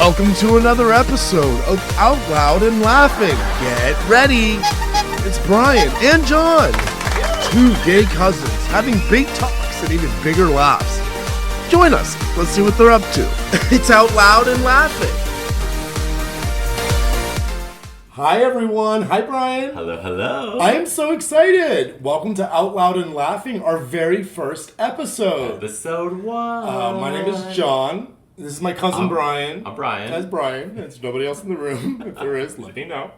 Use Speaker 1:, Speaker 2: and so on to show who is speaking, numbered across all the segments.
Speaker 1: Welcome to another episode of Out Loud and Laughing. Get ready. It's Bryan and Jon, two gay cousins having big talks and even bigger laughs. Join us. Let's see what they're up to. It's Out Loud and Laughing. Hi, everyone. Hi, Bryan.
Speaker 2: Hello, hello.
Speaker 1: I am so excited. Welcome to Out Loud and Laughing, our very first episode.
Speaker 2: Episode 1.
Speaker 1: My name is Jon. This is my cousin Bryan.
Speaker 2: I'm Bryan.
Speaker 1: That's Bryan. There's nobody else in the room. If there is, let me know.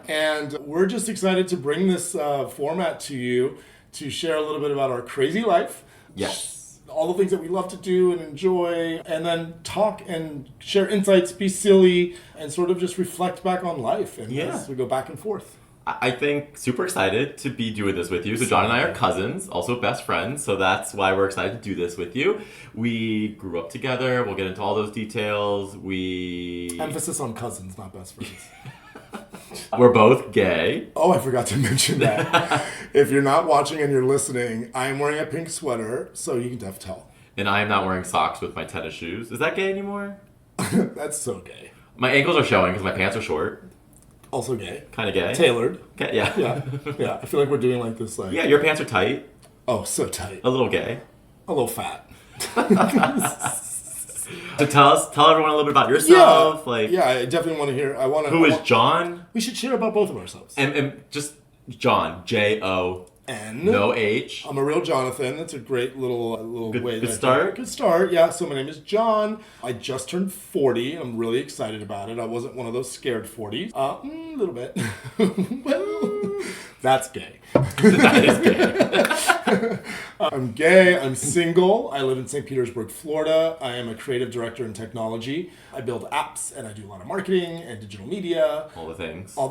Speaker 1: And we're just excited to bring this format to you to share a little bit about our crazy life.
Speaker 2: Yes.
Speaker 1: All the things that we love to do and enjoy, and then talk and share insights, be silly, and sort of just reflect back on life. And as we go back and forth.
Speaker 2: I think super excited to be doing this with you. So Jon and I are cousins, also best friends. So that's why we're excited to do this with you. We grew up together. We'll get into all those details.
Speaker 1: Emphasis on cousins, not best friends.
Speaker 2: We're both gay.
Speaker 1: Oh, I forgot to mention that. If you're not watching and you're listening, I am wearing a pink sweater, so you can definitely tell.
Speaker 2: And I am not wearing socks with my tennis shoes. Is that gay anymore?
Speaker 1: That's so gay.
Speaker 2: My ankles are showing because my pants are short.
Speaker 1: Also gay.
Speaker 2: Kind of gay.
Speaker 1: Tailored.
Speaker 2: Okay, yeah.
Speaker 1: Yeah. I feel like we're doing like this, like...
Speaker 2: Yeah, your pants are tight.
Speaker 1: Oh, so tight.
Speaker 2: A little gay.
Speaker 1: A little fat.
Speaker 2: So tell everyone a little bit about yourself.
Speaker 1: Yeah, I definitely want to hear.
Speaker 2: Who is Jon?
Speaker 1: We should share about both of ourselves.
Speaker 2: And just Jon, Jon. No H.
Speaker 1: I'm a real Jonathan. That's a great little way.
Speaker 2: Good start.
Speaker 1: Good start. Yeah. So my name is Jon. I just turned 40. I'm really excited about it. I wasn't one of those scared 40s. A little bit. Well, that's gay.
Speaker 2: That is gay.
Speaker 1: I'm gay. I'm single. I live in St. Petersburg, Florida. I am a creative director in technology. I build apps and I do a lot of marketing and digital media.
Speaker 2: All the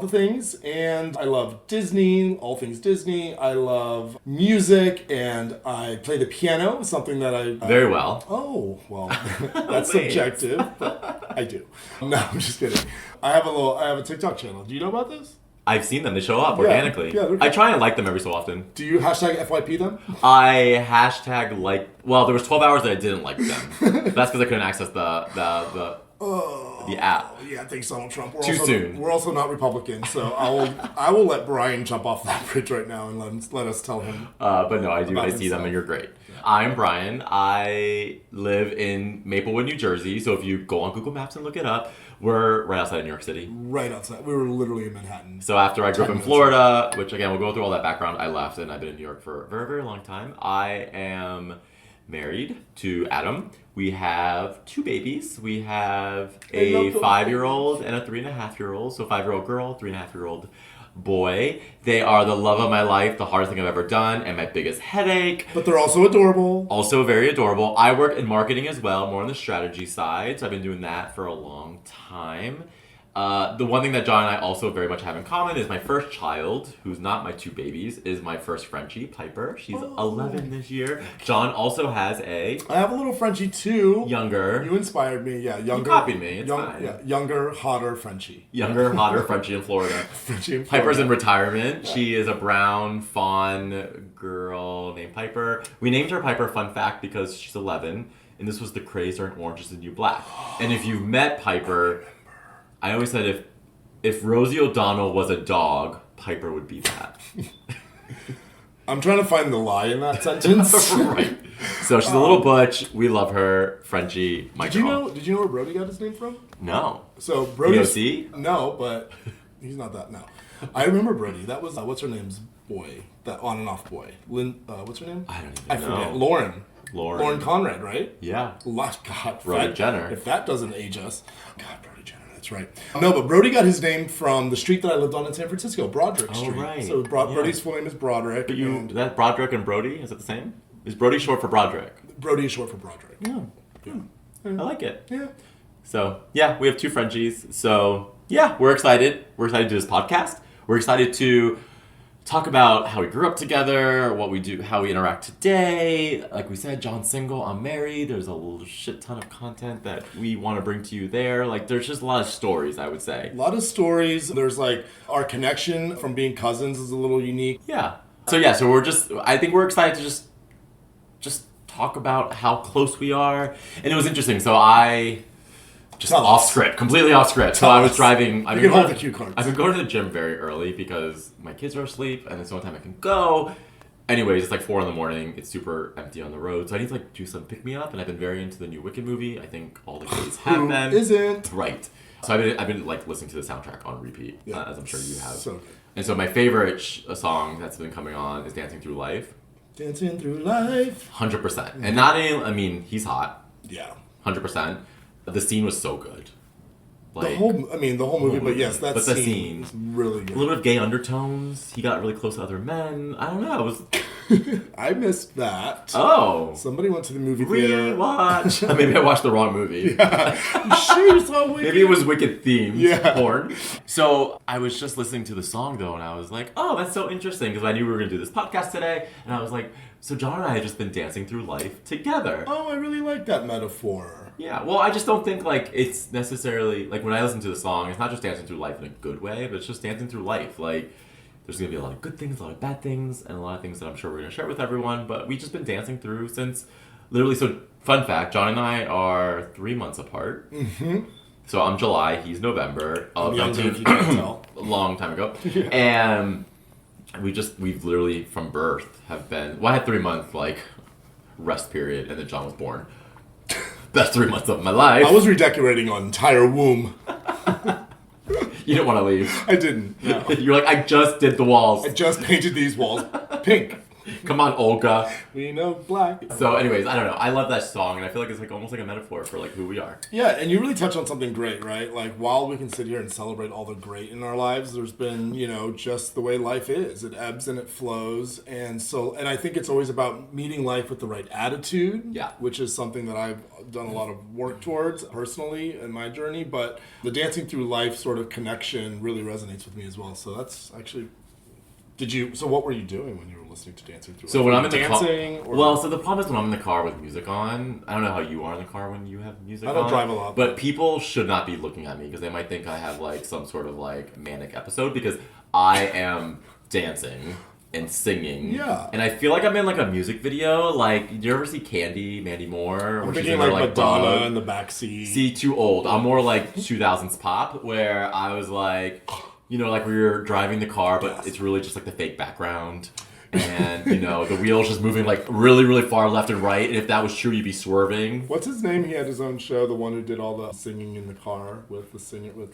Speaker 2: things.
Speaker 1: And I love Disney, all things Disney. I love music and I play the piano, something that I...
Speaker 2: Very well.
Speaker 1: Oh, well, that's subjective, but I do. No, I'm just kidding. I have a TikTok channel. Do you know about this?
Speaker 2: I've seen them. They show up organically.
Speaker 1: Yeah,
Speaker 2: I try and like them every so often.
Speaker 1: Do you hashtag FYP them?
Speaker 2: I hashtag like... Well, there was 12 hours that I didn't like them. That's because I couldn't access the app.
Speaker 1: Yeah, thanks, Donald Trump.
Speaker 2: Soon.
Speaker 1: We're also not Republican, so I will let Bryan jump off that bridge right now and let us tell him.
Speaker 2: But no, I do. I see them, and you're great. Yeah. I'm Bryan. I live in Maplewood, New Jersey. So if you go on Google Maps and look it up, we're right outside of New York City.
Speaker 1: Right outside. We were literally in Manhattan.
Speaker 2: So after I grew up in Florida, which again we'll go through all that background, I left and I've been in New York for a very, very long time. I am married to Adam. We have 2 babies. We have a 5-year-old and a 3.5-year-old. So 5-year-old girl, 3.5-year-old boy. They are the love of my life, the hardest thing I've ever done, and my biggest headache.
Speaker 1: But they're also adorable.
Speaker 2: Also very adorable. I work in marketing as well, more on the strategy side. So I've been doing that for a long time. The one thing that Jon and I also very much have in common is my first child, who's not my 2 babies, is my first Frenchie, Piper. She's 11 this year. Jon also has
Speaker 1: I have a little Frenchie too.
Speaker 2: Younger.
Speaker 1: You inspired me, yeah. Younger.
Speaker 2: You copied me, it's fine.
Speaker 1: Yeah, younger, hotter Frenchie.
Speaker 2: Younger, hotter Frenchie in Florida. Piper's in retirement. Yeah. She is a brown fawn girl named Piper. We named her Piper, fun fact, because she's 11, and this was the craze during Orange is the New Black. And if you've met Piper... I always said if Rosie O'Donnell was a dog, Piper would be that.
Speaker 1: I'm trying to find the lie in that sentence.
Speaker 2: Right. So she's a little butch. We love her. Frenchie, my girl.
Speaker 1: Did you know where Brody got his name from?
Speaker 2: No.
Speaker 1: So Brody's...
Speaker 2: POC?
Speaker 1: No, but he's not that, no. I remember Brody. That was, what's her name's boy? That on and off boy. What's her name?
Speaker 2: I don't even know.
Speaker 1: Forget. Lauren Conrad, right?
Speaker 2: Yeah.
Speaker 1: God.
Speaker 2: Brody Jenner.
Speaker 1: If that doesn't age us. God, Brody Jenner. That's right. No, but Brody got his name from the street that I lived on in San Francisco, Broderick Street.
Speaker 2: Oh, right.
Speaker 1: So Brody's full name is Broderick.
Speaker 2: But that Broderick and Brody, is it the same? Is Brody short for Broderick?
Speaker 1: Brody is short for Broderick.
Speaker 2: Yeah. I like it.
Speaker 1: Yeah.
Speaker 2: So, yeah, we have 2 Frenchies. So, yeah, we're excited. We're excited to do this podcast. We're excited to talk about how we grew up together, what we do, how we interact today. Like we said, Jon's single, I'm married. There's a shit ton of content that we want to bring to you there. Like, there's just a lot of stories, I would say.
Speaker 1: A lot of stories. There's like our connection from being cousins is a little unique.
Speaker 2: Yeah. So I think we're excited to just talk about how close we are. And it was interesting. So just off script, completely off script. So I was driving.
Speaker 1: You can hold the cue cards.
Speaker 2: I've been going to the gym very early because my kids are asleep, and it's the only time I can go. Anyways, it's like 4 a.m. It's super empty on the road, so I need to like do some pick me up. And I've been very into the new Wicked movie. I think all the kids have been.
Speaker 1: Isn't
Speaker 2: right? So I've been like listening to the soundtrack on repeat, as I'm sure you have.
Speaker 1: So good.
Speaker 2: And so my favorite song that's been coming on is "Dancing Through Life."
Speaker 1: Dancing Through Life.
Speaker 2: 100%, and not any. I mean, he's hot.
Speaker 1: Yeah.
Speaker 2: 100%. The scene was so good.
Speaker 1: Like, the whole movie, but yes, that scene is really good.
Speaker 2: A little bit of gay undertones. He got really close to other men. I don't know. It was.
Speaker 1: I missed that.
Speaker 2: Oh.
Speaker 1: Somebody went to the movie theater.
Speaker 2: Rewatch. Maybe I watched the wrong movie.
Speaker 1: Yeah. You sure you saw Wicked?
Speaker 2: Maybe it was Wicked themed porn.
Speaker 1: Yeah.
Speaker 2: So I was just listening to the song though, and I was like, oh, that's so interesting because I knew we were going to do this podcast today, and I was like, so John and I have just been dancing through life together.
Speaker 1: Oh, I really like that metaphor.
Speaker 2: Yeah, well, I just don't think, like, it's necessarily, like, when I listen to the song, it's not just dancing through life in a good way, but it's just dancing through life. Like, there's going to be a lot of good things, a lot of bad things, and a lot of things that I'm sure we're going to share with everyone, but we've just been dancing through since, literally, so, fun fact, John and I are 3 months apart.
Speaker 1: Mm-hmm.
Speaker 2: So I'm July, he's November.
Speaker 1: I'm younger, if you can't tell.
Speaker 2: A long time ago.
Speaker 1: Yeah.
Speaker 2: And we've literally, from birth, have been, well, I had 3 month, like, rest period, and then John was born. Best 3 months of my life.
Speaker 1: I was redecorating an entire womb.
Speaker 2: You didn't want to leave.
Speaker 1: I didn't. No.
Speaker 2: You're like, I just did the walls.
Speaker 1: I just painted these walls pink.
Speaker 2: Come on, Olga.
Speaker 1: We know black.
Speaker 2: So anyways, I don't know. I love that song, and I feel like it's like almost like a metaphor for like who we are.
Speaker 1: Yeah, and you really touch on something great, right? Like, while we can sit here and celebrate all the great in our lives, there's been, just the way life is. It ebbs and it flows. And I think it's always about meeting life with the right attitude.
Speaker 2: Yeah.
Speaker 1: Which is something that I've done a lot of work towards personally in my journey. But the dancing through life sort of connection really resonates with me as well. So that's actually... So what were you doing when you were listening to Dancing Through Life?
Speaker 2: So when I'm in the car...
Speaker 1: Or...
Speaker 2: Well, so the problem is when I'm in the car with music on, I don't know how you are in the car when you have music on.
Speaker 1: I don't drive a lot.
Speaker 2: But people should not be looking at me because they might think I have like some sort of like manic episode because I am dancing and singing.
Speaker 1: Yeah.
Speaker 2: And I feel like I'm in like a music video. Like, did you ever see Mandy Moore?
Speaker 1: I'm thinking like Madonna in the backseat.
Speaker 2: See, too old. I'm more like 2000s pop where I was like... like where you're driving the car, but it's really just like the fake background. And, the wheel's just moving like really, really far left and right. And if that was true, you'd be swerving.
Speaker 1: What's his name? He had his own show, the one who did all the singing in the car with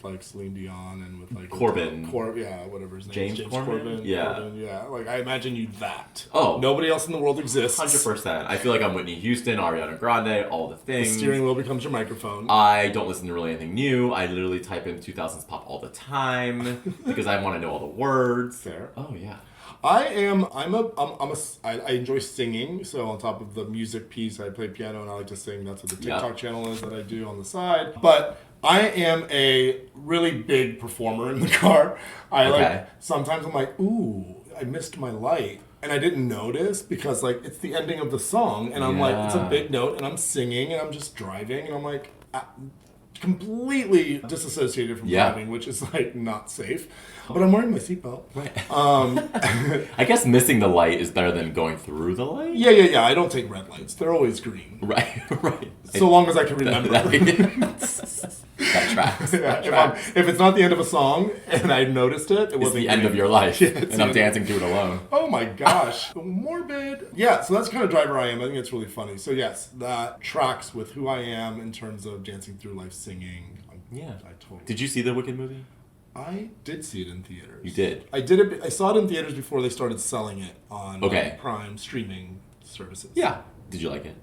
Speaker 1: like Celine Dion and with like...
Speaker 2: Corbin.
Speaker 1: Whatever his name is.
Speaker 2: James Corbin? Yeah.
Speaker 1: Corbin, yeah. Like, I imagine you that.
Speaker 2: Oh.
Speaker 1: Nobody else in the world exists.
Speaker 2: 100%. I feel like I'm Whitney Houston, Ariana Grande, all the things.
Speaker 1: The steering wheel becomes your microphone.
Speaker 2: I don't listen to really anything new. I literally type in 2000s pop all the time because I want to know all the words.
Speaker 1: Fair.
Speaker 2: Oh, yeah.
Speaker 1: I enjoy singing, so on top of the music piece, I play piano and I like to sing. That's what the TikTok channel is that I do on the side. But I am a really big performer in the car. Sometimes I'm like, ooh, I missed my light. And I didn't notice because like it's the ending of the song and I'm like, it's a big note and I'm singing and I'm just driving and I'm like, completely disassociated from driving, which is like not safe. But I'm wearing my seatbelt.
Speaker 2: Right. I guess missing the light is better than going through the light.
Speaker 1: Yeah. I don't take red lights. They're always green.
Speaker 2: Right.
Speaker 1: So long as I can remember.
Speaker 2: That tracks.
Speaker 1: If it's not the end of a song and I noticed it wasn't
Speaker 2: the end of your life. And I'm dancing through it alone.
Speaker 1: Oh my gosh. Morbid. Yeah, so that's the kind of driver I am. I think it's really funny. So yes, that tracks with who I am in terms of dancing through life, singing.
Speaker 2: Yeah.
Speaker 1: I totally...
Speaker 2: Did you see the Wicked movie?
Speaker 1: I did see it in theaters.
Speaker 2: You did?
Speaker 1: I saw it in theaters before they started selling it on Prime streaming services.
Speaker 2: Yeah. Did you like it?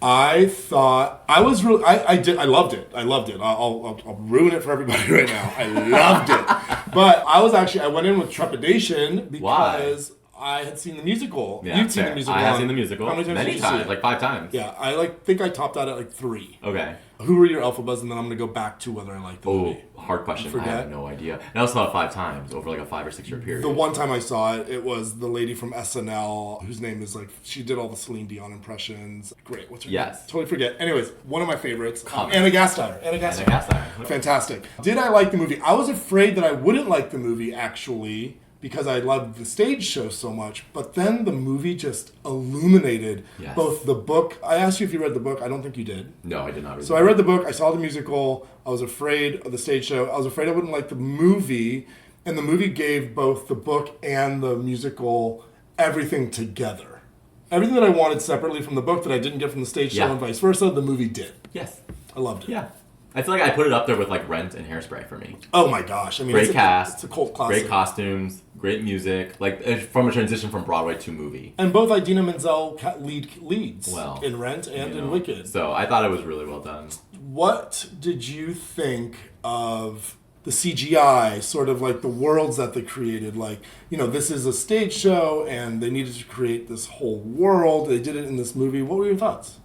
Speaker 1: I thought I was really. I loved it. I'll ruin it for everybody right now. I loved it, but I went in with trepidation because I had seen the musical.
Speaker 2: Yeah,
Speaker 1: You'd seen the musical.
Speaker 2: I have seen the musical.
Speaker 1: How many times
Speaker 2: many
Speaker 1: did you see
Speaker 2: times,
Speaker 1: it?
Speaker 2: like 5 times.
Speaker 1: Yeah, I think I topped out at like 3.
Speaker 2: Okay.
Speaker 1: Who were your alphabas, and then I'm gonna go back to whether I like the movie.
Speaker 2: Hard question. I have no idea. And I saw it 5 times over like a 5 or 6 year period.
Speaker 1: The one time I saw it, it was the lady from SNL, whose name is like, she did all the Celine Dion impressions. Great. What's her name? Totally forget. Anyways, one of my favorites. Anna Gasteyer. Fantastic. Did I like the movie? I was afraid that I wouldn't like the movie, actually, because I loved the stage show so much, but then the movie just illuminated both the book. I asked you if you read the book. I don't think you did.
Speaker 2: No, I did not read
Speaker 1: So I read the book. I saw the musical. I was afraid of the stage show. I was afraid I wouldn't like the movie. And the movie gave both the book and the musical everything together. Everything that I wanted separately from the book that I didn't get from the stage show and vice versa, the movie did.
Speaker 2: Yes.
Speaker 1: I loved it.
Speaker 2: Yeah. I feel like I put it up there with like Rent and Hairspray for me.
Speaker 1: Oh my gosh. I mean,
Speaker 2: great cast.
Speaker 1: It's a cult classic.
Speaker 2: Great costumes. Great music. Like from a transition from Broadway to movie.
Speaker 1: And both Idina Menzel leads in Rent and in Wicked.
Speaker 2: So I thought it was really well done.
Speaker 1: What did you think of the CGI, sort of like the worlds that they created? Like, this is a stage show and they needed to create this whole world. They did it in this movie. What were your thoughts?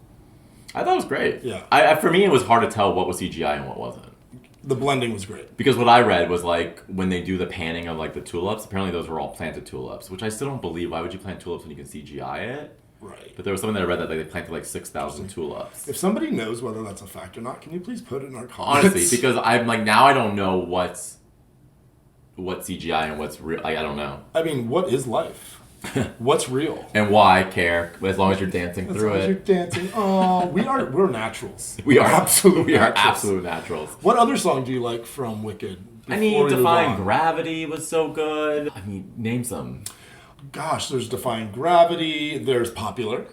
Speaker 2: I thought it was great.
Speaker 1: Yeah.
Speaker 2: For me, it was hard to tell what was CGI and what wasn't.
Speaker 1: The blending was great.
Speaker 2: Because what I read was like when they do the panning of like the tulips, apparently those were all planted tulips, which I still don't believe. Why would you plant tulips when you can CGI it?
Speaker 1: Right.
Speaker 2: But there was something that I read that they planted like 6,000 tulips.
Speaker 1: If somebody knows whether that's a fact or not, can you please put it in our comments?
Speaker 2: Honestly, because I'm like, now I don't know what's CGI and what's real. Like, I don't know.
Speaker 1: I mean, what is life? What's real?
Speaker 2: And why care? As long as you're dancing through it.
Speaker 1: As long as you're dancing. Oh, we're naturals.
Speaker 2: We are
Speaker 1: absolute
Speaker 2: naturals.
Speaker 1: What other song do you like from Wicked?
Speaker 2: I mean, Defying Gravity was so good. I mean, name some.
Speaker 1: Gosh, there's Defying Gravity. There's Popular.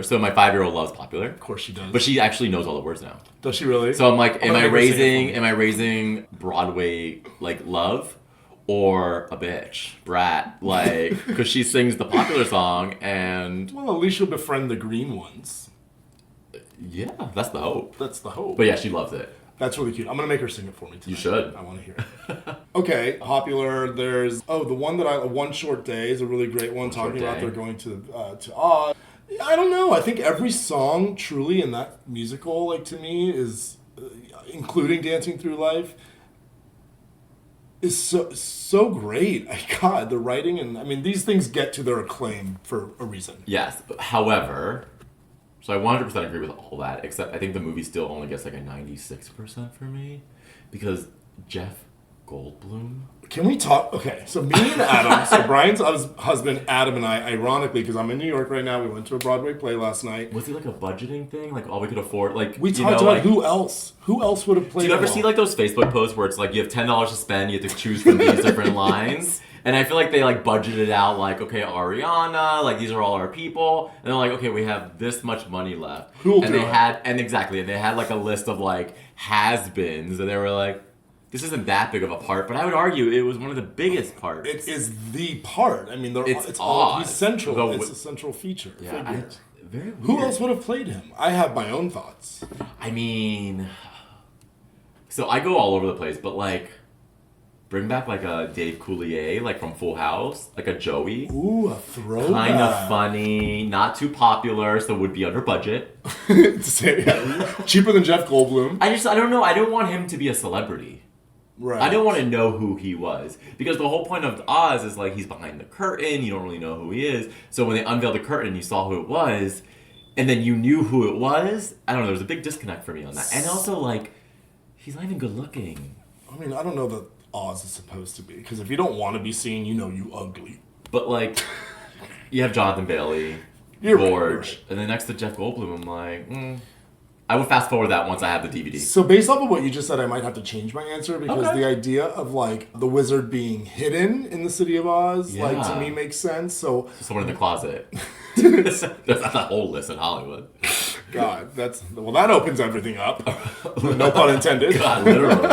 Speaker 2: So my 5-year-old loves Popular.
Speaker 1: Of course she does.
Speaker 2: But she actually knows all the words now.
Speaker 1: Does she really?
Speaker 2: So I'm like, am I raising Broadway like love or a bitch brat? Like, because she sings the Popular song and
Speaker 1: well, at least she'll befriend the green ones.
Speaker 2: Yeah, that's the hope.
Speaker 1: That's the hope.
Speaker 2: But yeah, she loves it.
Speaker 1: That's really cute. I'm going to make her sing it for me tonight.
Speaker 2: You should.
Speaker 1: I want to hear it. Okay, Popular. There's, the one that One Short Day is a really great one, talking about they're going to Oz. I don't know. I think every song truly in that musical, like to me, is, including Dancing Through Life, is so great. God, the writing and, I mean, these things get to their acclaim for a reason.
Speaker 2: Yes. However, so I 100% agree with all that, except I think the movie still only gets like a 96% for me because Jeff Goldblum.
Speaker 1: Can we talk? Okay, so me and Adam, so Brian's husband, Adam, and I, ironically, because I'm in New York right now, we went to a Broadway play last night.
Speaker 2: Was it like a budgeting thing? Like all we could afford? Like
Speaker 1: we talked about who else would have played.
Speaker 2: Do you ever see like those Facebook posts where it's like you have $10 to spend, you have to choose from these different lines? And I feel like they like budgeted out like, okay, Ariana, like these are all our people, and they're like, okay, we have this much money left. And they had like a list of like has-beens, and they were like, this isn't that big of a part, but I would argue it was one of the biggest parts.
Speaker 1: It is the part. I mean, it's
Speaker 2: odd.
Speaker 1: He's central. It's a central feature.
Speaker 2: Yeah, very weird.
Speaker 1: Who else would have played him? I have my own thoughts.
Speaker 2: I mean, so I go all over the place, but like, bring back like a Dave Coulier, like from Full House, like a Joey.
Speaker 1: Ooh, a throwback.
Speaker 2: Kind of funny, not too popular, so would be under budget.
Speaker 1: Cheaper than Jeff Goldblum.
Speaker 2: I don't know. I don't want him to be a celebrity.
Speaker 1: Right.
Speaker 2: I don't want to know who he was. Because the whole point of Oz is like he's behind the curtain, you don't really know who he is. So when they unveiled the curtain, you saw who it was, and then you knew who it was. I don't know, there was a big disconnect for me on that. And also, like, he's not even good looking.
Speaker 1: I mean, I don't know that Oz is supposed to be. Because if you don't want to be seen, you know you ugly.
Speaker 2: But, like, you have Jonathan Bailey, George, and then next to Jeff Goldblum, I'm like, I would fast forward that once I have the DVD.
Speaker 1: So based off of what you just said, I might have to change my answer because the idea of like the wizard being hidden in the city of Oz, like to me makes sense. So
Speaker 2: someone in the closet. That's not the whole list in Hollywood.
Speaker 1: God, that opens everything up. No pun intended.
Speaker 2: God, literally.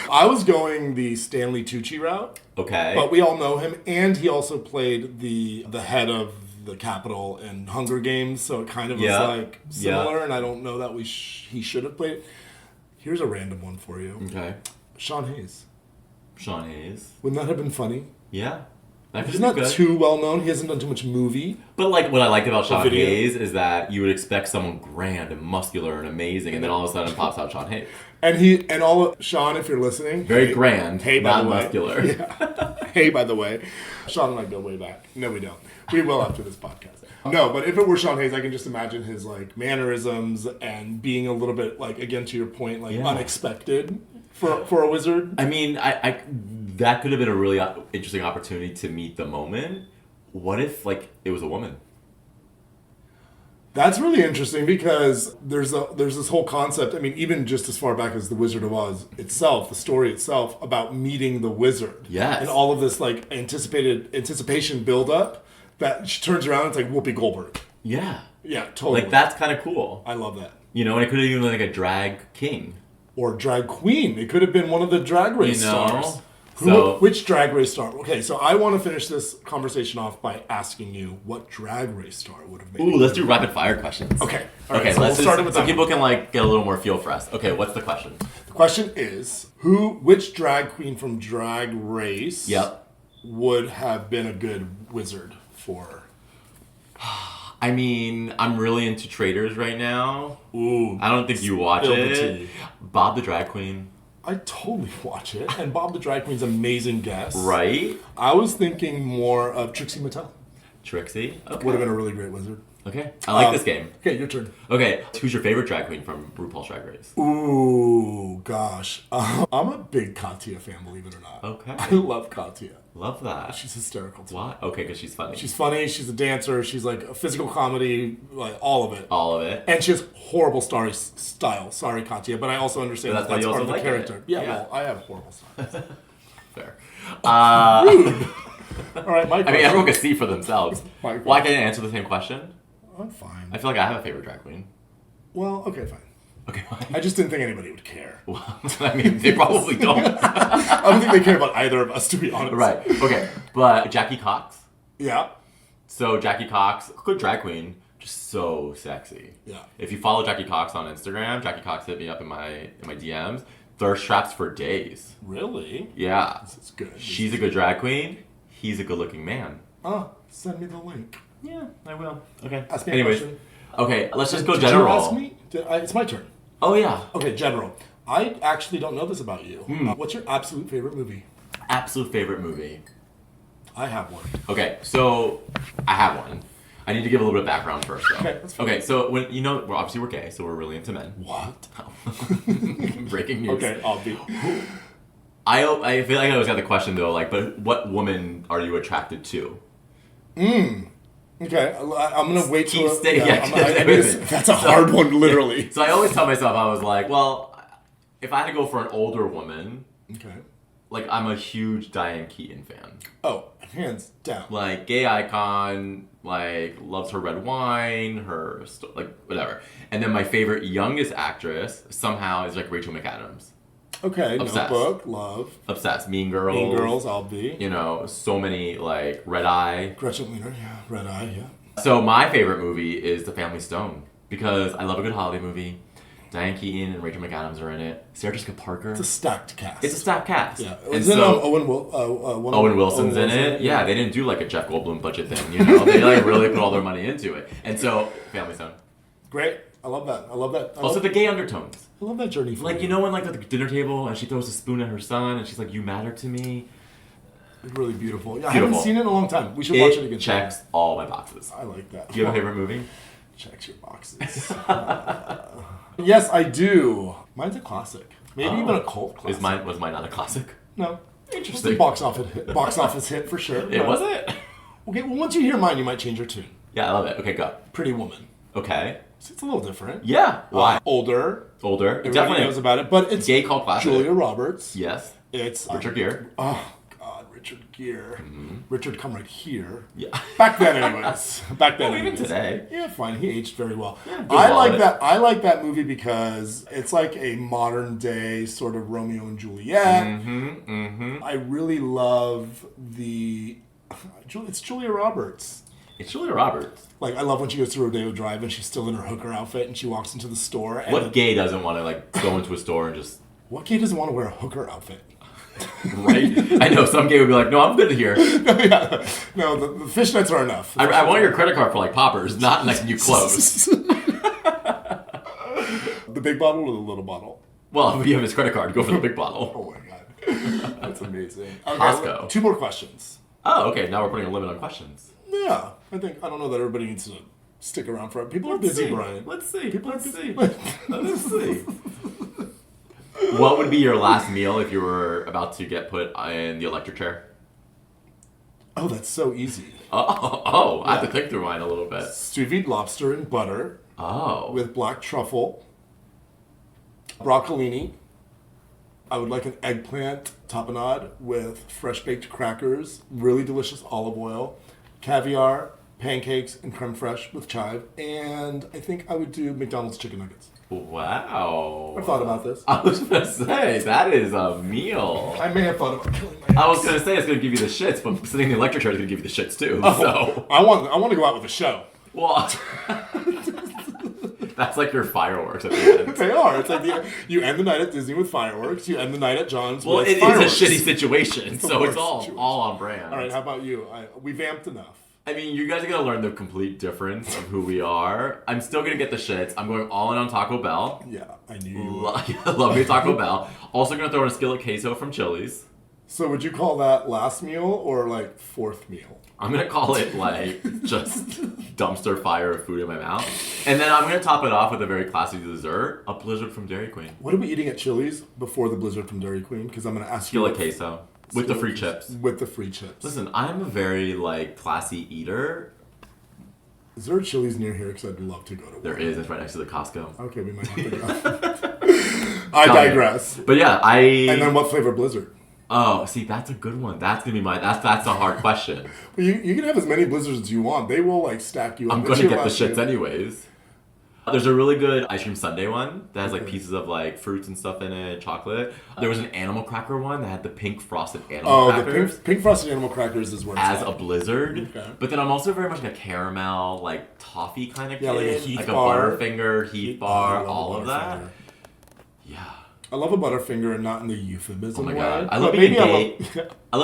Speaker 1: I was going the Stanley Tucci route.
Speaker 2: Okay.
Speaker 1: But we all know him, and he also played the head of the Capitol in Hunger Games, so it kind of was like similar, and I don't know that he should have played it. Here's a random one for you.
Speaker 2: Okay.
Speaker 1: Sean Hayes. Wouldn't that have been funny?
Speaker 2: Yeah.
Speaker 1: He's not too well known. He hasn't done too much movie.
Speaker 2: But like what I liked about Sean Hayes is that you would expect someone grand and muscular and amazing, and then all of a sudden pops out Sean Hayes.
Speaker 1: Sean, if you're listening,
Speaker 2: very grand,
Speaker 1: hey, by
Speaker 2: not
Speaker 1: the way.
Speaker 2: Muscular.
Speaker 1: Yeah. Hey, by the way, Sean and I go way back. No, we don't. We will after this podcast. No, but if it were Sean Hayes, I can just imagine his like mannerisms and being a little bit like, again to your point, like unexpected for a wizard?
Speaker 2: I mean, I that could have been a really interesting opportunity to meet the moment. What if, like, it was a woman?
Speaker 1: That's really interesting because there's this whole concept. I mean, even just as far back as the Wizard of Oz itself, the story itself about meeting the wizard.
Speaker 2: Yes.
Speaker 1: And all of this like anticipation build up that she turns around and it's like Whoopi Goldberg.
Speaker 2: Yeah.
Speaker 1: Yeah, totally.
Speaker 2: Like, that's kind of cool.
Speaker 1: I love that.
Speaker 2: You know, and it could have even been like a drag king.
Speaker 1: Or drag queen. It could have been one of the drag race stars. Which drag race star? Okay, so I want to finish this conversation off by asking you what drag race star would have made.
Speaker 2: Ooh, let's do rapid fire questions.
Speaker 1: Okay.
Speaker 2: Okay,
Speaker 1: so
Speaker 2: let's
Speaker 1: start with
Speaker 2: so
Speaker 1: that.
Speaker 2: people can like get a little more feel for us. Okay, what's the question?
Speaker 1: The question is, which drag queen from Drag Race would have been a good wizard for?
Speaker 2: I mean, I'm really into Traders right now.
Speaker 1: Ooh.
Speaker 2: I don't think you watch it. Bob the Drag Queen.
Speaker 1: I totally watch it. And Bob the Drag Queen's amazing guest.
Speaker 2: Right?
Speaker 1: I was thinking more of Trixie Mattel.
Speaker 2: Trixie? Okay.
Speaker 1: Would have been a really great wizard.
Speaker 2: Okay. I like this game.
Speaker 1: Okay, your turn.
Speaker 2: Okay. Who's your favorite drag queen from RuPaul's Drag Race?
Speaker 1: Ooh, gosh. I'm a big Katya fan, believe it or not.
Speaker 2: Okay.
Speaker 1: I love Katya.
Speaker 2: Love that.
Speaker 1: She's hysterical too.
Speaker 2: Why? Okay, because she's funny.
Speaker 1: She's funny, she's a dancer, she's like a physical comedy, like all of it.
Speaker 2: All of it.
Speaker 1: And she has horrible style. Sorry, Katya, but I also understand
Speaker 2: But
Speaker 1: that's part of the
Speaker 2: like
Speaker 1: character.
Speaker 2: It.
Speaker 1: Yeah, well, I have horrible style.
Speaker 2: Fair.
Speaker 1: Rude. All right, my question.
Speaker 2: I mean, everyone can see for themselves.
Speaker 1: My
Speaker 2: Why can't I answer the same question?
Speaker 1: I'm fine.
Speaker 2: I feel like I have a favorite drag queen.
Speaker 1: Well, okay, fine.
Speaker 2: Okay, fine.
Speaker 1: I just didn't think anybody would care.
Speaker 2: Well, I mean, they probably don't.
Speaker 1: I don't think they care about either of us, to be honest.
Speaker 2: Right. Okay. But Jackie Cox.
Speaker 1: Yeah.
Speaker 2: So Jackie Cox, good drag queen, just so sexy.
Speaker 1: Yeah.
Speaker 2: If you follow Jackie Cox on Instagram, Jackie Cox hit me up in my DMs. Thirst traps for days.
Speaker 1: Really?
Speaker 2: Yeah.
Speaker 1: This is good.
Speaker 2: She's a good drag queen. He's a good looking man.
Speaker 1: Oh, send me the link.
Speaker 2: Yeah, I will. Okay.
Speaker 1: Ask me
Speaker 2: Anyways.
Speaker 1: a question.
Speaker 2: Okay, let's just go
Speaker 1: Did
Speaker 2: general.
Speaker 1: you ask me? It's my turn.
Speaker 2: Oh, yeah.
Speaker 1: Okay, general. I actually don't know this about you. What's your absolute favorite movie?
Speaker 2: Absolute favorite movie.
Speaker 1: I have one.
Speaker 2: Okay, so I have one. I need to give a little bit of background first, though.
Speaker 1: Okay, that's fine.
Speaker 2: Okay, so when we're gay, so we're really into men.
Speaker 1: What?
Speaker 2: Breaking news.
Speaker 1: Okay, I'll be.
Speaker 2: I feel like I always got the question though, like, but what woman are you attracted to?
Speaker 1: Okay, I'm gonna wait till.
Speaker 2: That's
Speaker 1: a hard one, literally.
Speaker 2: So I always tell myself, I was like, well, if I had to go for an older woman,
Speaker 1: Okay.
Speaker 2: like, I'm a huge Diane Keaton fan.
Speaker 1: Oh, hands down.
Speaker 2: Like, gay icon, like, loves her red wine, like, whatever. And then my favorite youngest actress somehow is, like, Rachel McAdams.
Speaker 1: Okay,
Speaker 2: Obsessed.
Speaker 1: Notebook, love.
Speaker 2: Obsessed. Mean Girls.
Speaker 1: Mean Girls, I'll be.
Speaker 2: You know, so many, like, Red Eye.
Speaker 1: Gretchen Wiener, yeah. Red Eye, yeah.
Speaker 2: So my favorite movie is The Family Stone because I love a good holiday movie. Diane Keaton and Rachel McAdams are in it. Sarah Jessica Parker.
Speaker 1: It's a stacked cast.
Speaker 2: It's a stacked cast.
Speaker 1: Yeah.
Speaker 2: And
Speaker 1: Isn't
Speaker 2: so
Speaker 1: Owen
Speaker 2: Wilson's in it. Yeah, they didn't do like a Jeff Goldblum budget thing, you know. They like really put all their money into it. And so Family Stone.
Speaker 1: Great. I love that.
Speaker 2: Also the gay undertones.
Speaker 1: I love that journey for
Speaker 2: Like, you know when like at the dinner table and she throws a spoon at her son and she's like, "You matter to me."
Speaker 1: It's really beautiful. Yeah, I
Speaker 2: Beautiful.
Speaker 1: haven't seen it in a long time. We should watch it again.
Speaker 2: Checks all my boxes.
Speaker 1: I like that.
Speaker 2: Do you have a favorite movie?
Speaker 1: Checks your boxes. Yes, I do. Mine's a classic. Maybe even a cult classic.
Speaker 2: Was mine not a classic?
Speaker 1: No.
Speaker 2: Interesting.
Speaker 1: Box office hit for sure.
Speaker 2: It was it?
Speaker 1: Okay, well, once you hear mine, you might change your tune.
Speaker 2: Yeah, I love it. Okay, go.
Speaker 1: Pretty Woman.
Speaker 2: Okay.
Speaker 1: It's a little different.
Speaker 2: Yeah. Why?
Speaker 1: Older.
Speaker 2: Everybody
Speaker 1: Definitely knows about it, but it's
Speaker 2: gay cult classic.
Speaker 1: Julia Roberts.
Speaker 2: Yes.
Speaker 1: It's
Speaker 2: Richard Gere.
Speaker 1: Oh God, Richard Gere.
Speaker 2: Mm-hmm.
Speaker 1: Richard, come right here.
Speaker 2: Yeah.
Speaker 1: Back then, anyways.
Speaker 2: Even today.
Speaker 1: Yeah, fine. He aged very well.
Speaker 2: Yeah,
Speaker 1: I like that. I like that movie because it's like a modern day sort of Romeo and Juliet. I really love it's Julia Roberts.
Speaker 2: It's Julia Roberts.
Speaker 1: Like, I love when she goes to Rodeo Drive and she's still in her hooker outfit and she walks into the store. And
Speaker 2: What gay doesn't want to like go into a store and just...
Speaker 1: What gay doesn't want to wear a hooker outfit?
Speaker 2: Right? I know, some gay would be like, no, I'm good here.
Speaker 1: No, the fishnets are enough.
Speaker 2: I want your credit card for like poppers, not like new clothes.
Speaker 1: The big bottle or the little bottle?
Speaker 2: Well, if you have his credit card, go for the big bottle.
Speaker 1: Oh my God. That's amazing. Okay,
Speaker 2: Costco.
Speaker 1: 2 more questions.
Speaker 2: Oh, okay, now we're putting a limit on questions.
Speaker 1: Yeah, I don't know that everybody needs to stick around for it. People are busy, Brian.
Speaker 2: Let's see.
Speaker 1: People
Speaker 2: Let's
Speaker 1: are busy.
Speaker 2: see. Let's see. What would be your last meal if you were about to get put in the electric chair?
Speaker 1: Oh, that's so easy.
Speaker 2: I have to think through mine a little bit.
Speaker 1: Sous vide lobster in butter.
Speaker 2: Oh.
Speaker 1: With black truffle. Broccolini. I would like an eggplant tapenade with fresh baked crackers, really delicious olive oil, caviar, pancakes, and creme fraiche with chive. And I think I would do McDonald's chicken nuggets.
Speaker 2: Wow.
Speaker 1: I've thought about this.
Speaker 2: I was going to say, that is a meal.
Speaker 1: I may have thought about killing my ass.
Speaker 2: I was going to say it's going to give you the shits, but sitting in the electric chair is going to give you the shits too.
Speaker 1: Oh,
Speaker 2: So
Speaker 1: I want to go out with a show.
Speaker 2: Well, that's like your fireworks at the end.
Speaker 1: They are. It's like you end the night at Disney with fireworks. You end the night at John's with
Speaker 2: Well,
Speaker 1: fireworks.
Speaker 2: it's a shitty situation, so it's
Speaker 1: situation.
Speaker 2: all on brand.
Speaker 1: All right, how about you? We vamped enough.
Speaker 2: I mean, you guys are going to learn the complete difference of who we are. I'm still going to get the shits. I'm going all in on Taco Bell.
Speaker 1: Yeah, I knew you
Speaker 2: would. Love me Taco Bell. Also going to throw in a skillet queso from Chili's.
Speaker 1: So would you call that last meal or like fourth meal?
Speaker 2: I'm going to call it like just dumpster fire of food in my mouth. And then I'm going to top it off with a very classy dessert, a blizzard from Dairy Queen.
Speaker 1: What are we eating at Chili's before the blizzard from Dairy Queen? Because I'm going to ask
Speaker 2: Skillet queso. With the free chips.
Speaker 1: With the free chips.
Speaker 2: Listen, I'm a very classy eater.
Speaker 1: Is there a Chili's near here? Because I'd love to go to one.
Speaker 2: There is. It's right next to the Costco.
Speaker 1: Okay, we might have to go. I digress.
Speaker 2: But yeah,
Speaker 1: And then what flavor blizzard?
Speaker 2: Oh, see, that's a good one. That's gonna be that's a hard question.
Speaker 1: Well, you can have as many blizzards as you want. They will stack you up.
Speaker 2: I'm gonna get the shits anyways. There's a really good ice cream sundae one that has pieces of fruits and stuff in it, chocolate. There was an animal cracker one that had the pink frosted animal crackers.
Speaker 1: The pink frosted animal crackers is where it's
Speaker 2: as a blizzard.
Speaker 1: Okay.
Speaker 2: But then I'm also very much like a caramel, toffee kind of kid.
Speaker 1: Yeah, like a Heath
Speaker 2: a
Speaker 1: bar.
Speaker 2: Butterfinger, Heath bar, all of that. Yeah.
Speaker 1: I love a Butterfinger and not in the euphemism way.
Speaker 2: Oh my god. I love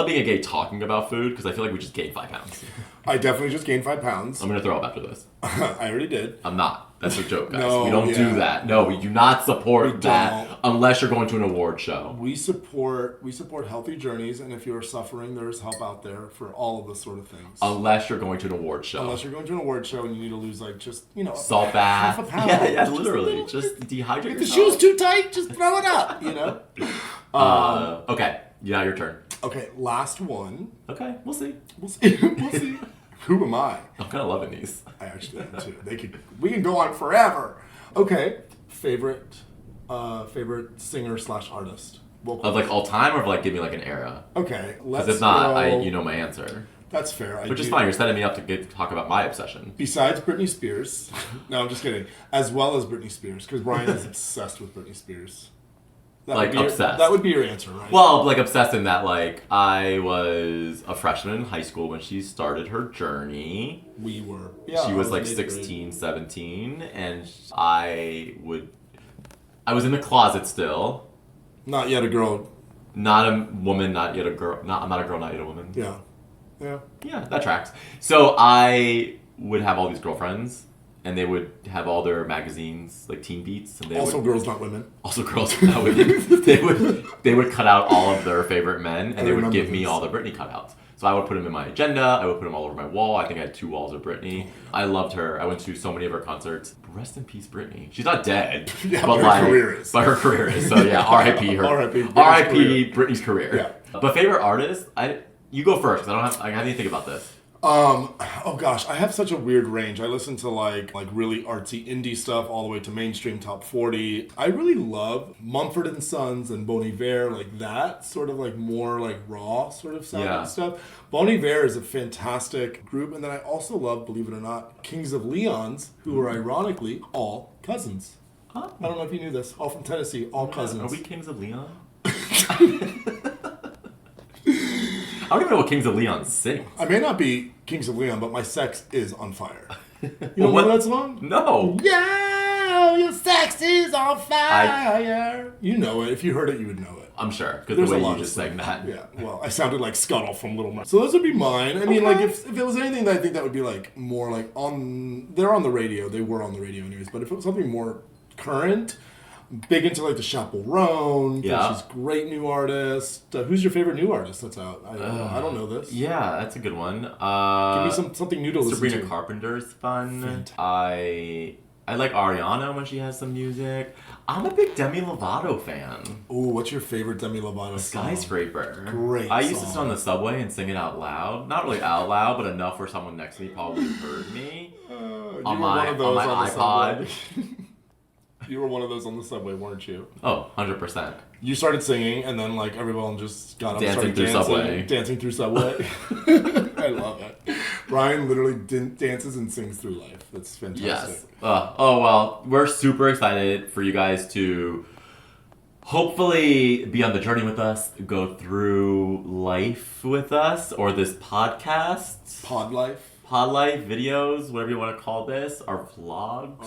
Speaker 2: being a gay talking about food because I feel like we just gained 5 pounds.
Speaker 1: I definitely just gained 5 pounds.
Speaker 2: I'm going to throw up after this.
Speaker 1: I already did.
Speaker 2: I'm not. That's a joke, guys.
Speaker 1: No,
Speaker 2: we don't do that. No, we do not support that unless you're going to an award show.
Speaker 1: We support healthy journeys, and if you're suffering, there's help out there for all of those sort of things.
Speaker 2: Unless you're going to an award show.
Speaker 1: Unless you're going to an award show and you need to lose
Speaker 2: salt bath.
Speaker 1: half a pound.
Speaker 2: Yeah, literally. Just dehydrate
Speaker 1: If
Speaker 2: yourself.
Speaker 1: the shoe's too tight, just throw it up,
Speaker 2: Okay, now your turn.
Speaker 1: Okay, last one.
Speaker 2: Okay, we'll see.
Speaker 1: We'll see. Who am I?
Speaker 2: I'm kind of loving these.
Speaker 1: I actually am too. We can go on forever. Okay, favorite singer / artist.
Speaker 2: Of all time, or give me an era?
Speaker 1: Okay, let's.
Speaker 2: Because if not, you know my answer.
Speaker 1: That's fair.
Speaker 2: Which is fine. You're setting me up to talk about my obsession.
Speaker 1: Besides Britney Spears, no, I'm just kidding. As well as Britney Spears, because Brian is obsessed with Britney Spears.
Speaker 2: Obsessed.
Speaker 1: That would be your answer, right?
Speaker 2: Well, obsessed in that, I was a freshman in high school when she started her journey.
Speaker 1: We were. Yeah,
Speaker 2: she was 16, 17, and I was in the closet still.
Speaker 1: Not yet a girl.
Speaker 2: Not a woman, not yet a girl. I'm not a girl, not yet a woman.
Speaker 1: Yeah. Yeah.
Speaker 2: Yeah, that tracks. So I would have all these girlfriends. And they would have all their magazines, Teen Beats. And
Speaker 1: Girls Not Women.
Speaker 2: Also Girls Not Women. they would cut out all of their favorite men, and they would give me all the Britney cutouts. So I would put them in my agenda. I would put them all over my wall. I think I had 2 walls of Britney. I loved her. I went to so many of her concerts. Rest in peace, Britney. She's not dead.
Speaker 1: Yeah, but her career is.
Speaker 2: But her career is. So yeah, R.I.P. her. R.I.P. Britney's career.
Speaker 1: Yeah.
Speaker 2: But favorite artist? You go first. I have to think about this.
Speaker 1: Oh gosh, I have such a weird range. I listen to really artsy indie stuff all the way to mainstream top 40. I really love Mumford and Sons and Bon Iver, that sort of more raw sort of sounding stuff. Bon Iver is a fantastic group, and then I also love, believe it or not, Kings of Leon's, who are ironically all cousins.
Speaker 2: Oh.
Speaker 1: I don't know if you knew this. All from Tennessee, all cousins.
Speaker 2: Are we Kings of Leon? I don't even know what Kings of Leon sings.
Speaker 1: I may not be Kings of Leon, but my sex is on fire. You don't know that song?
Speaker 2: No.
Speaker 1: Yeah, your sex is on fire. You know it. If you heard it, you would know it.
Speaker 2: I'm sure, because the way you just sang that.
Speaker 1: Yeah, well, I sounded like Scuttle from Little Mermaid. So those would be mine. I mean, if it was anything that I think that would be more they're on the radio. They were on the radio anyways. But if it was something more current, big into the Chaperone.
Speaker 2: Yeah.
Speaker 1: She's a great new artist. Who's your favorite new artist that's out? I don't know this.
Speaker 2: Yeah, that's a good one.
Speaker 1: Give me something new to listen to.
Speaker 2: Sabrina Carpenter's fun. I I like Ariana when she has some music. I'm a big Demi Lovato fan.
Speaker 3: Ooh, what's your favorite Demi Lovato song?
Speaker 2: Skyscraper.
Speaker 3: Great
Speaker 2: I used to
Speaker 3: song.
Speaker 2: sit on the subway and sing it out loud. Not really out loud, but enough where someone next to me probably heard me. On my iPod.
Speaker 3: You were one of those on the subway, weren't you?
Speaker 2: Oh, 100%.
Speaker 3: You started singing, and then like everyone just got up and started dancing through Subway. I love it. Bryan literally dances and sings through life. That's fantastic.
Speaker 2: Yes. Oh, well, we're super excited for you guys to hopefully be on the journey with us, go through life with us, or this podcast.
Speaker 3: Pod life.
Speaker 2: Pod life, videos, whatever you want to call this, our vlogs.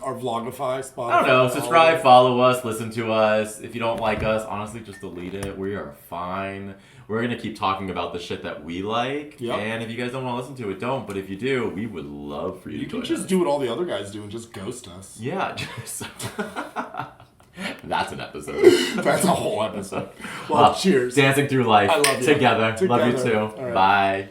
Speaker 3: Our vlogify, Spotify.
Speaker 2: I don't know. Subscribe, follow us, listen to us. If you don't like us, honestly, just delete it. We are fine. We're going to keep talking about the shit that we like.
Speaker 3: Yep.
Speaker 2: And if you guys don't want to listen to it, don't. But if you do, we would love for you to
Speaker 3: You can
Speaker 2: join
Speaker 3: just
Speaker 2: us.
Speaker 3: do what all the other guys do and just ghost us.
Speaker 2: Yeah. Just That's an episode.
Speaker 3: That's a whole episode. Well, cheers.
Speaker 2: Dancing through life.
Speaker 3: I love you.
Speaker 2: Together. Love you too.
Speaker 3: All right.
Speaker 2: Bye.